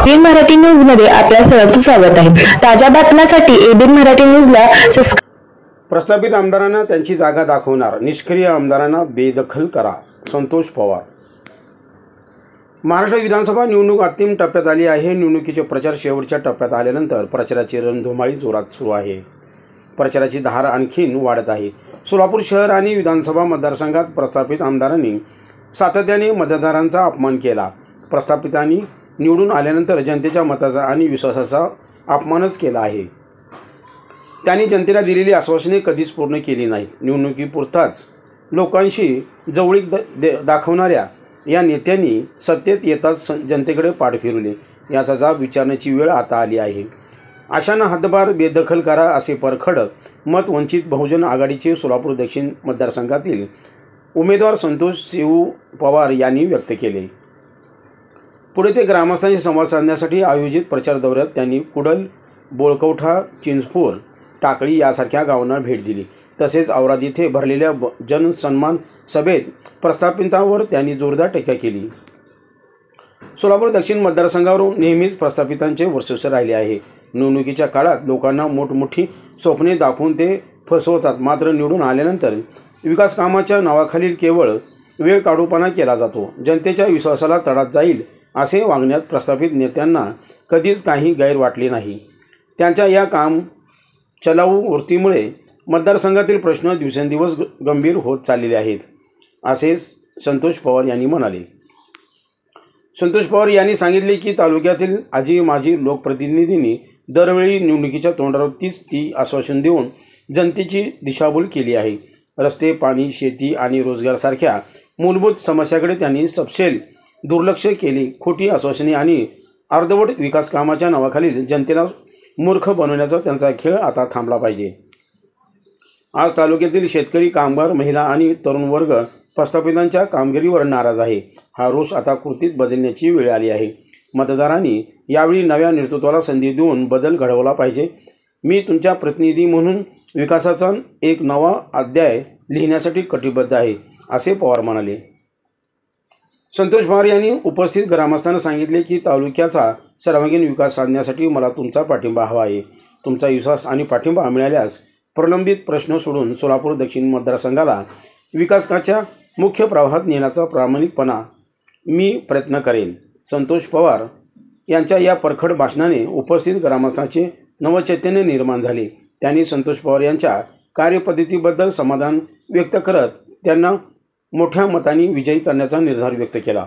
ABN Marathi news मध्ये आपल्या सर्वांचं स्वागत आहे। ताज्या बातम्यांसाठी एबीएन मराठी न्यूजला प्रस्तावित आमदारांना त्यांची जागा दाखवणार, निष्क्रिय आमदारांना बेदखल करा, संतोष पवार। महाराष्ट्र विधानसभा निवडणूक अंतिम टप्प्यात आली आहे। निवडणुकीचे प्रचार शेवटच्या टप्प्यात आल्यानंतर प्रचाराची रणधुमाळी जोरात सुरू आहे। प्रचाराची धार आणखीन वाढत आहे। सोलापूर शहर आणि विधानसभा मतदारसंघात प्रस्थापित आमदारांनी सातत्याने मतदारांचा अपमान केला। प्रस्थापितांनी निवडून आल्यानंतर जनतेच्या मताचा आणि विश्वासाचा अपमानच केला आहे। त्यांनी जनतेला दिलेली आश्वासने कधीच पूर्ण केली नाहीत। निवडणुकीपुरताच लोकांशी जवळीक दाखवणाऱ्या या नेत्यांनी सत्तेत येताच जनतेकडे पाठ फिरवले। याचा जाब विचारण्याची वेळ आता आली आहे। अशांना हद्दपार बेदखल करा असे परखड मत वंचित बहुजन आघाडीचे सोलापूर दक्षिण मतदारसंघातील उमेदवार संतोष शिव पवार यांनी व्यक्त केले। पुढे ते ग्रामस्थांशी संवाद साधण्यासाठी आयोजित प्रचार दौऱ्यात त्यांनी कुडल, बोळकवठा, चिंचपूर, टाकळी यासारख्या गावांना भेट दिली। तसेच औराद येथे भरलेल्या जनसन्मान सभेत प्रस्थापितांवर त्यांनी जोरदार टीका केली। सोलापूर दक्षिण मतदारसंघावर नेहमीच प्रस्थापितांचे वर्चस्व राहिले आहे। निवडणुकीच्या काळात लोकांना मोठमोठी स्वप्ने दाखवून ते फसवतात, मात्र निवडून आल्यानंतर विकास कामाच्या नावाखाली केवळ वेळ काढूपणा केला जातो। जनतेच्या विश्वासाला तडा जाईल असे वागण्यात प्रस्थापित नेत्यांना कधीच काही गैर वाटले नाही। त्यांच्या या काम चलाऊ वृत्तीमुळे मतदारसंघातील प्रश्न दिवसेंदिवस गंभीर होत चाललेले आहेत, असे संतोष पवार यांनी म्हणाले। संतोष पवार यांनी सांगितले की तालुक्यातील आजी माजी लोकप्रतिनिधींनी दरवेळी निवडणुकीच्या तोंडावर ती आश्वासन देऊन जनतेची दिशाभूल केली आहे। रस्ते, पाणी, शेती आणि रोजगारासारख्या मूलभूत समस्याकडे त्यांनी सपशेल दुर्लक्ष केले। खोटी आश्वासने आणि अर्धवट विकास कामाच्या नावाखाली जनतेला मूर्ख बनवण्याचा त्यांचा खेळ आता थांबला पाहिजे। आज तालुक्यातील शेतकरी, कामगार, महिला आणि तरुण वर्ग प्रस्थापितांच्या कामगिरीवर नाराज आहे। हा रोष आता कृतीत बदलण्याची वेळ आली आहे। मतदारांनी यावेळी नव्या नेतृत्वाला संधी देऊन बदल घडवला पाहिजे। मी तुमच्या प्रतिनिधी म्हणून विकासाचा एक नवा अध्याय लिहिण्यासाठी कटिबद्ध आहे, असे पवार म्हणाले। संतोष पवार यांनी उपस्थित ग्रामस्थांना सांगितले की तालुक्याचा सर्वांगीण विकास साधण्यासाठी मला तुमचा पाठिंबा हवा आहे। तुमचा विश्वास आणि पाठिंबा मिळाल्यास प्रलंबित प्रश्न सोडून सोलापूर दक्षिण मतदारसंघाला विकासाच्या मुख्य प्रवाहात नेण्याचा प्रामाणिकपणा मी प्रयत्न करेन। संतोष पवार यांच्या या परखड भाषणाने उपस्थित ग्रामस्थांचे नवचैतन्य निर्माण झाले। त्यांनी संतोष पवार यांच्या कार्यपद्धतीबद्दल समाधान व्यक्त करत त्यांना मोठ्या मताने विजयी करण्याचा निर्धार व्यक्त केला।